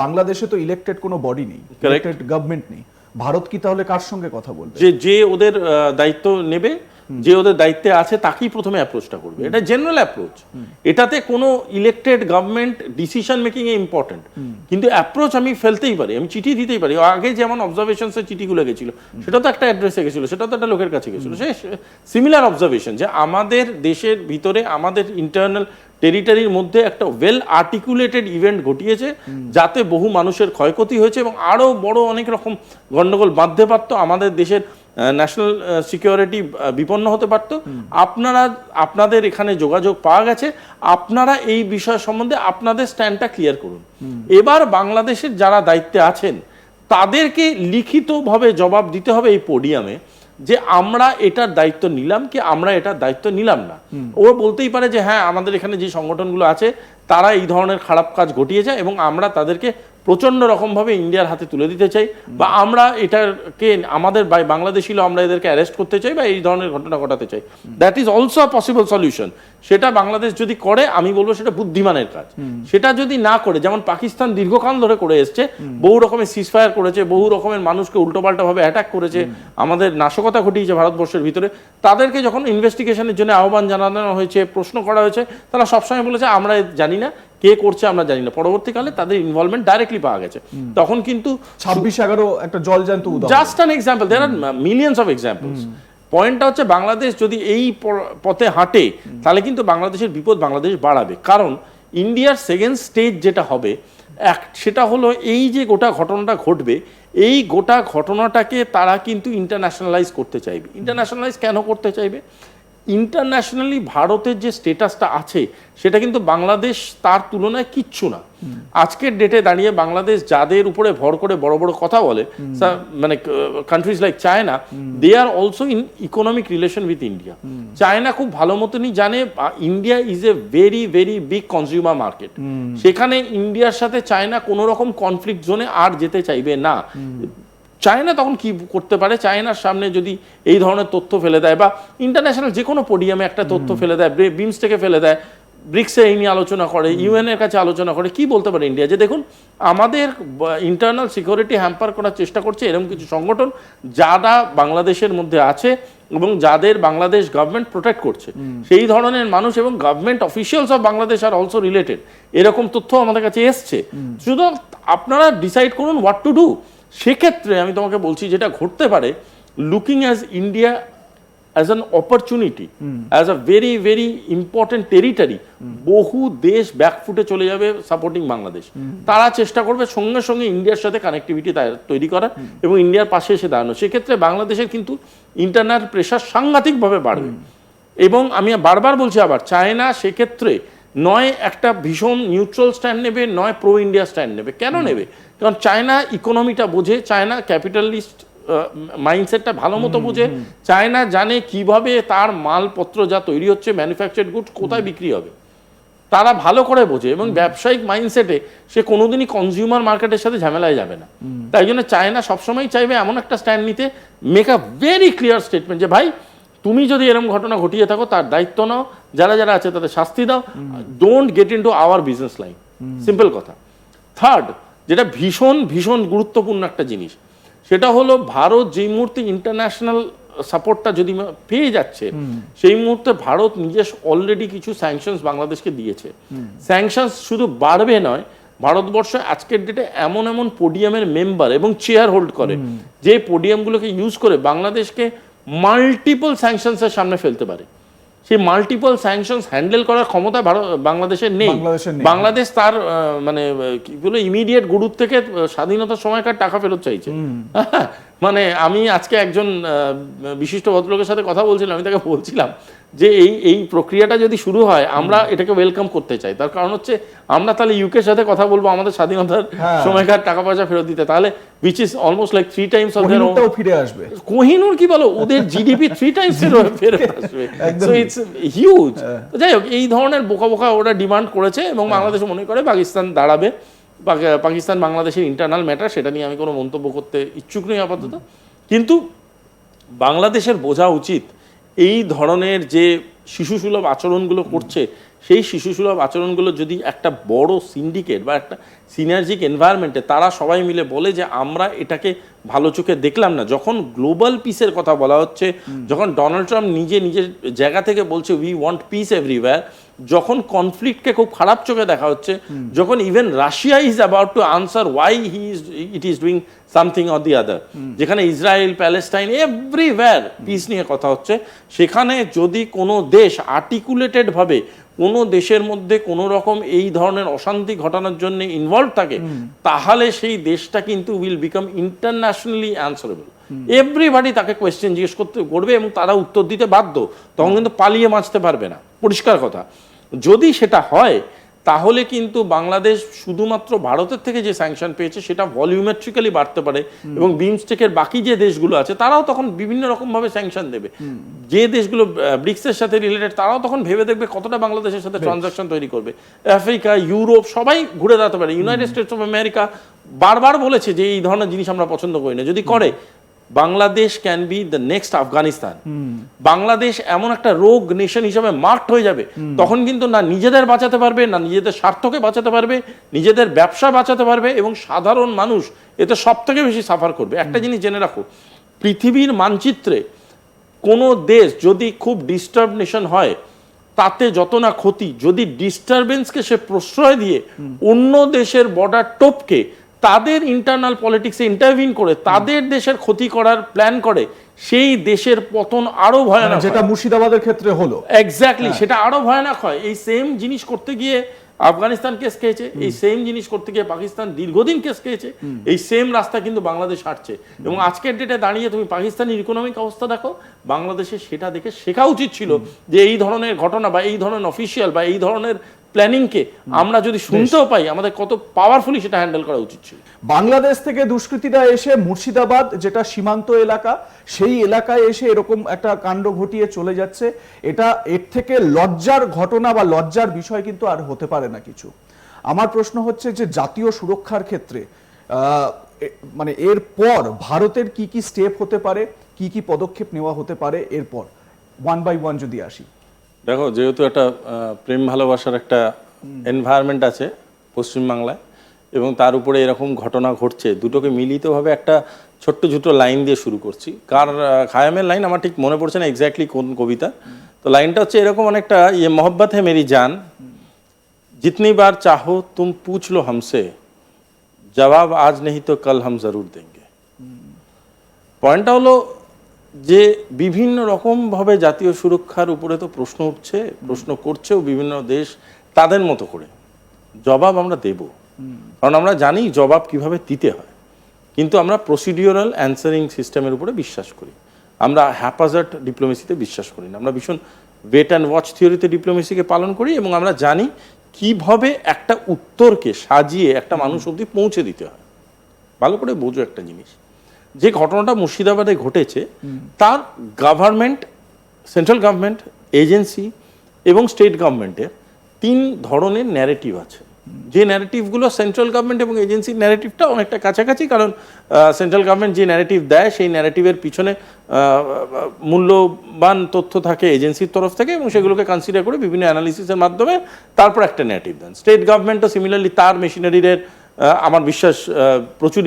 বাংলাদেশে তো ইলেক্টেড কোনো বডি নেই, ইলেক্টেড গভর্নমেন্ট নেই। ভারত কি তাহলে কার সঙ্গে কথা বলবে? যে ওদের দায়িত্ব নেবে, যে ওদের দায়িত্বে আছে তাকেই প্রথমে অ্যাপ্রোচটা করবে। এটা জেনারেল অ্যাপ্রোচ, এটাতে কোনো ইলেক্টেড গভর্নমেন্ট ডিসিশন মেকিং এ ইম্পর্টেন্ট, কিন্তু অ্যাপ্রোচ আমি ফেলতেই পারি, আমি চিঠি দিতেই পারি। আগে যেমন অবজারভেশনসের চিঠিগুলো গেছিল, সেটা তো একটা অ্যাড্রেসে গেছিল, সেটা তো একটা লোকের কাছে গেছিল। সে সিমিলার অবজারভেশন যে আমাদের দেশের ভিতরে আমাদের ইন্টারনাল টেরিটরির মধ্যে একটা ওয়েল আর্টিকুলেটেড ইভেন্ট ঘটিয়েছে, যাতে বহু মানুষের ক্ষয়ক্ষতি হয়েছে এবং আরও বড় অনেক রকম গণ্ডগোল বাঁধতে পারতো, আমাদের দেশের ন্যাশনাল সিকিউরিটি বিপন্ন হতে পারত। আপনাদের এখানে যোগাযোগ পাওয়া গেছে, আপনারা এই বিষয় সম্বন্ধে আপনাদের স্ট্যান্ডটা ক্লিয়ার করুন। এবার বাংলাদেশের যারা দায়িত্বে আছেন তাদেরকে লিখিতভাবে জবাব দিতে হবে এই পোডিয়ামে যে আমরা এটার দায়িত্ব নিলাম কি আমরা এটার দায়িত্ব নিলাম না। ও বলতেই পারে যে হ্যাঁ, আমাদের এখানে যে সংগঠনগুলো আছে তারা এই ধরনের খারাপ কাজ ঘটিয়েছে এবং আমরা তাদেরকে প্রচণ্ড রকমভাবে ইন্ডিয়ার হাতে তুলে দিতে চাই, বা আমরা এটাকে আমাদের বাংলাদেশি আমরা এদেরকে অ্যারেস্ট করতে চাই বা এই ধরনের ঘটনা ঘটাতে চাই। That is also a possible solution. সেটা বাংলাদেশ যদি করে আমি বলবো সেটা বুদ্ধিমানের কাজ। সেটা যদি না করে, যেমন পাকিস্তান দীর্ঘকাল ধরে করে এসছে, বহু রকমের সিজফায়ার করেছে, বহু রকমের মানুষকে উল্টোপাল্টাভাবে অ্যাটাক করেছে, আমাদের নাশকতা ঘটিয়েছে ভারতবর্ষের ভিতরে, তাদেরকে যখন ইনভেস্টিগেশনের জন্য আহ্বান জানানো হয়েছে, প্রশ্ন করা হয়েছে, তারা সবসময় বলেছে আমরা জানি না, কে করছে আমরা জানি না। পরবর্তীকালে তাদের ইনভলভমেন্ট ডাইরেক্টলি পাওয়া গেছে। তখন কিন্তু 26/11 একটা জলজ্যান্ত উদাহরণ, just an example, there are millions of examples. পয়েন্টটা হচ্ছে বাংলাদেশ যদি এই পথে হাঁটে তাহলে কিন্তু বাংলাদেশের বিপদ বাংলাদেশ বাড়াবে। কারণ ইন্ডিয়ার সেকেন্ড স্টেজ যেটা হবে সেটা হলো এই যে গোটা ঘটনাটা ঘটবে, এই গোটা ঘটনাটাকে তারা কিন্তু ইন্টারন্যাশনালাইজ করতে চাইবে। ইন্টারন্যাশনালাইজ কেন করতে চাইবে? ইন্টারন্যাশনালি ভারতের যে স্টেটাসটা আছে সেটা কিন্তু বাংলাদেশ তার তুলনায় কিচ্ছু না। আজকের ডেটে দাঁড়িয়ে বাংলাদেশ যাদের উপরে ভর করে বড় বড় কথা বলে, মানে countries like China, they are also in economic relation with India. China খুব ভালো মতনই জানে India is a very very big consumer market. সেখানে ইন্ডিয়ার সাথে চায়না কোনো রকম কনফ্লিক্ট জোনে আর যেতে চাইবে না। চায়না তখন কি করতে পারে? চায়নার সামনে যদি এই ধরনের তথ্য ফেলে দেয় বা ইন্টারন্যাশনাল যে কোনো পোডিয়ামে একটা তথ্য ফেলে দেয়, বিমস্টেকে ফেলে দেয়, ব্রিক্সে এই নিয়ে আলোচনা করে, ইউএন এর কাছে আলোচনা করে, কি বলতে পারে ইন্ডিয়া? যে দেখুন আমাদের ইন্টারনাল সিকিউরিটি হ্যাম্পার করার চেষ্টা করছে এরকম কিছু সংগঠন যারা বাংলাদেশের মধ্যে আছে এবং যাদের বাংলাদেশ গভর্নমেন্ট প্রোটেক্ট করছে, সেই ধরনের মানুষ এবং government officials of Bangladesh are also related, এরকম তথ্য আমাদের কাছে এসছে। শুধু আপনারা ডিসাইড করুন হোয়াট টু ডু। সেক্ষেত্রে আমি তোমাকে বলছি যেটা ঘটতে পারে, looking as India as an opportunity, as a very very important territory, বহু দেশ ব্যাকফুটে চলে যাবে সাপোর্টিং বাংলাদেশ। তারা চেষ্টা করবে সঙ্গে সঙ্গে ইন্ডিয়ার সাথে কানেক্টিভিটি তৈরি করার এবং ইন্ডিয়ার পাশে এসে দাঁড়ানো। সেক্ষেত্রে বাংলাদেশের কিন্তু ইন্টারনাল প্রেশার সাংঘাতিকভাবে বাড়বে। এবং আমি বারবার বলছি আবার, চায়না সেক্ষেত্রে নয় একটা ভীষণ নিউট্রাল স্ট্যান্ড নেবে, নয় প্রো ইন্ডিয়া স্ট্যান্ড নেবে। কেন নেবে? কারণ চায়না ইকোনমিটা বোঝে, চায়না ক্যাপিটালিস্ট মাইন্ডসেটটা ভালো মতো বোঝে, চায়না জানে কিভাবে তার মালপত্র যা তৈরি হচ্ছে, ম্যানুফ্যাকচার্ড গুডস কোথায় বিক্রি হবে, তারা ভালো করে বোঝে এবং ব্যবসায়িক মাইন্ডসেটে সে কোনোদিনই কনজিউমার মার্কেটের সাথে ঝামেলায় যাবে না। তাই জন্য চায়না সবসময় চাইবে এমন একটা স্ট্যান্ড নিতে, make a very clear statement যে ভাই তুমি যদি এরকম ঘটনা ঘটিয়ে থাকো তার দায়িত্ব নাও, যারা যারা আছে তাদের শাস্তি দাও, don't get into hour business line. Simple কথা। থার্ড, যেটা ভীষণ ভীষণ গুরুত্বপূর্ণ একটা জিনিস, সেটা হলো ভারত যেই মুহূর্তে ইন্টারন্যাশনাল সাপোর্টটা যদি পেয়ে যাচ্ছে, সেই মুহূর্তে ভারত নিজের অলরেডি কিছু স্যাংশনস বাংলাদেশকে দিয়েছে। স্যাংশনস শুধু বাড়বে নয়, ভারতবর্ষ আজকের ডেটে এমন এমন পোডিয়ামের মেম্বার এবং চেয়ার হোল্ড করে, যে পোডিয়ামগুলোকে ইউজ করে বাংলাদেশকে মাল্টিপল স্যাংশনসের সামনে ফেলতে পারে। সেই মাল্টিপল স্যাংশনস হ্যান্ডেল করার ক্ষমতা বাংলাদেশের নেই। বাংলাদেশ তার মানে কি বলে ইমিডিয়েট গুরুত্ব থেকে স্বাধীনতার সময়কার টাকা ফেরত চাইছে। মানে আমি আজকে একজন বিশিষ্ট ভদ্রলোকের সাথে কথা বলছিলাম, আমি তাকে বলছিলাম যে এই প্রক্রিয়াটা যদি শুরু হয় আমরা এটাকে ওয়েলকাম করতে চাই। তার কারণ হচ্ছে আমরা তাহলে ইউকের সাথে কথা বলবো আমাদের স্বাধীনতার সময়কার টাকা পয়সা ফেরত দিতে, তাহলে which is almost like 3 times of their own. ফিরে আসবে। কোহিনূর কি বলো, ওদের জিডিপি 3 times ফেরত আসবে। So it's huge. যাই হোক, এই ধরনের বোকা বোকা ওরা ডিমান্ড করেছে এবং বাংলাদেশ মনে করে পাকিস্তান দাঁড়াবে। পাকিস্তান বাংলাদেশের ইন্টারনাল ম্যাটার, সেটা নিয়ে আমি কোনো মন্তব্য করতে ইচ্ছুক নই আপাতত। কিন্তু বাংলাদেশের বোঝা উচিত এই ধরনের যে শিশুসুলভ আচরণগুলো করছে সেই শিশুসুলভ আচরণগুলো যদি একটা বড় সিন্ডিকেট বা একটা সিনার্জিক এনভায়রনমেন্টে তারা সবাই মিলে বলে যে আমরা এটাকে ভালো চোখে দেখলাম না, যখন গ্লোবাল পিসের কথা বলা হচ্ছে, যখন ডোনাল্ড ট্রাম্প নিজের জায়গা থেকে বলছে উই ওয়ান্ট পিস এভরিওয়্যার, যখন কনফ্লিক্টকে খুব খারাপ চোখে দেখা হচ্ছে, যখন even Russia is about to answer why it is doing something or the other, যেখানে ইসরায়েল প্যালেস্টাইন এভরিওয়্যার পিস নিয়ে কথা হচ্ছে, সেখানে যদি কোনো দেশ আর্টিকুলেটেড ভাবে কোনো দেশের মধ্যে কোনো রকম এই ধরনের অশান্তি ঘটানোর জন্য ইনভলভ থাকে, তাহলে সেই দেশটা কিন্তু will become internationally answerable. Everybody তাকে কোয়েশ্চেন জিজ্ঞেস করবে এবং তারা উত্তর দিতে বাধ্য, তখন কিন্তু পালিয়ে বাঁচতে পারবে না, পরিষ্কার কথা। যদি সেটা হয় তাহলে কিন্তু বাংলাদেশ শুধুমাত্র ভারতের থেকে যে স্যাংশন পেয়েছে সেটা ভলিউমেট্রিক্যালি বাড়তে পারে, এবং বিমস্টেকের বাকি যে দেশগুলো আছে তারাও তখন বিভিন্ন রকমভাবে স্যাংশন দেবে। যে দেশগুলো ব্রিক্সের সাথে রিলেটেড তারাও তখন ভেবে দেখবে কতটা বাংলাদেশের সাথে ট্রানজাকশন তৈরি করবে। আফ্রিকা, ইউরোপ সবাই ঘুরে দাঁড়াতে পারে। ইউনাইটেড স্টেটস অফ আমেরিকা বারবার বলেছে যে এই ধরনের জিনিস আমরা পছন্দ করি না, যদি করে Bangladesh can be the next Afghanistan. Bangladesh এমন একটা রোগ নেশন হিসাবে মার্কড হয়ে যাবে, তখন কিন্তু না নিজেদের বাঁচাতে পারবে, না নিজেদের স্বার্থকে বাঁচাতে পারবে, নিজেদের ব্যবসা বাঁচাতে পারবে, এবং সাধারণ মানুষ এতে সব থেকে বেশি সাফার করবে। একটা জিনিস জেনে রাখো, পৃথিবীর মানচিত্রে কোনো দেশ যদি খুব ডিস্টার্ব নেশন হয় তাতে যত না ক্ষতি, যদি ডিস্টারবেন্সকে সে প্রশ্রয় দিয়ে অন্য দেশের বর্ডার টপকে তাদের ইন্টারনাল পলিটিক্সে ইন্টারভিন করে তাদের দেশের ক্ষতি করার প্ল্যান করে, সেই দেশের পতন আরো ভয়ানক, যেটা মুর্শিদাবাদের ক্ষেত্রে হলো। এক্স্যাক্টলি, সেটা আরো ভয়ানক হয়। এই সেম জিনিস করতে গিয়ে আফগানিস্তান কেস খেয়েছে, এই সেম জিনিস করতে গিয়ে পাকিস্তান দীর্ঘদিন কেস খেয়েছে, এই সেম রাস্তা কিন্তু বাংলাদেশ হাঁটছে। এবং আজকের ডেটে দাঁড়িয়ে তুমি পাকিস্তানের ইকোনমিক অবস্থা দেখো, বাংলাদেশে সেটা দেখে শেখা উচিত ছিল যে এই ধরনের ঘটনা বা এই ধরনের অফিসিয়াল বা এই ধরনের প্ল্যানিংকে আমরা যদি শুনতেও পাই, আমাদের কত পাওয়ারফুলি সেটা হ্যান্ডেল করা উচিত ছিল। বাংলাদেশ থেকে দুষ্কৃতীরা এসে মুর্শিদাবাদ, যেটা সীমান্ত এলাকা, সেই এলাকায় এসে এরকম একটা কাণ্ড ঘটিয়ে চলে যাচ্ছে। এটা এর থেকে লজ্জার ঘটনা বা লজ্জার বিষয় কিন্তু আর হতে পারে না কিছু। আমার প্রশ্ন হচ্ছে যে জাতীয় সুরক্ষার ক্ষেত্রে মানে এরপর ভারতের কি কি স্টেপ হতে পারে, কি কি পদক্ষেপ নেওয়া হতে পারে এরপর, ওয়ান বাই ওয়ান যদি আসি। দেখো, যেহেতু একটা প্রেম ভালোবাসার একটা এনভায়রনমেন্ট আছে পশ্চিমবাংলায়, এবং তার উপরে এরকম ঘটনা ঘটছে, দুটোকে মিলিতভাবে একটা ছোট্ট ছোট্ট লাইন দিয়ে শুরু করছি। খায়ামের লাইন আমার ঠিক মনে পড়ছে না এক্স্যাক্টলি কোন কবিতা, তো লাইনটা হচ্ছে এরকম অনেকটা, ইয়ে মোহব্বত হ্যায় মেরি জান, জিতনি বার চাহো তুম পুছ লো হামসে, জবাব আজ নেহি তো কাল হাম জরুর দেঙ্গে। পয়েন্টটা হলো যে বিভিন্ন রকমভাবে জাতীয় সুরক্ষার উপরে তো প্রশ্ন উঠছে, প্রশ্ন করছেও বিভিন্ন দেশ তাদের মতো করে। জবাব আমরা দেব, কারণ আমরা জানি জবাব কিভাবে দিতে হয়, কিন্তু আমরা প্রসিডিওরাল অ্যান্সারিং সিস্টেমের উপরে বিশ্বাস করি। আমরা হ্যাপাজার্ড ডিপ্লোমেসিতে বিশ্বাস করি না, আমরা ভীষণ ওয়েট অ্যান্ড ওয়াচ থিওরিতে ডিপ্লোমেসিকে পালন করি, এবং আমরা জানি কিভাবে একটা উত্তরকে সাজিয়ে একটা মানুষ অবধি পৌঁছে দিতে হয়। ভালো করে বোঝো একটা জিনিস, যে ঘটনাটা মুর্শিদাবাদে ঘটেছে তার গভর্নমেন্ট, সেন্ট্রাল গভর্নমেন্ট, এজেন্সি এবং স্টেট গভর্নমেন্টের তিন ধরনের ন্যারেটিভ আছে। যে ন্যারেটিভগুলো সেন্ট্রাল গভর্নমেন্ট এবং এজেন্সির ন্যারেটিভটা অনেকটা কাছাকাছি, কারণ সেন্ট্রাল গভর্নমেন্ট যে ন্যারেটিভ দেয় সেই ন্যারেটিভের পিছনে মূল্যবান তথ্য থাকে এজেন্সির তরফ থেকে, এবং সেগুলোকে কনসিডার করে বিভিন্ন অ্যানালিসিসের মাধ্যমে তারপর একটা ন্যারেটিভ দেন। স্টেট গভর্নমেন্টও সিমিলারলি তার মেশিনারির আমার বিশ্বাস প্রচুর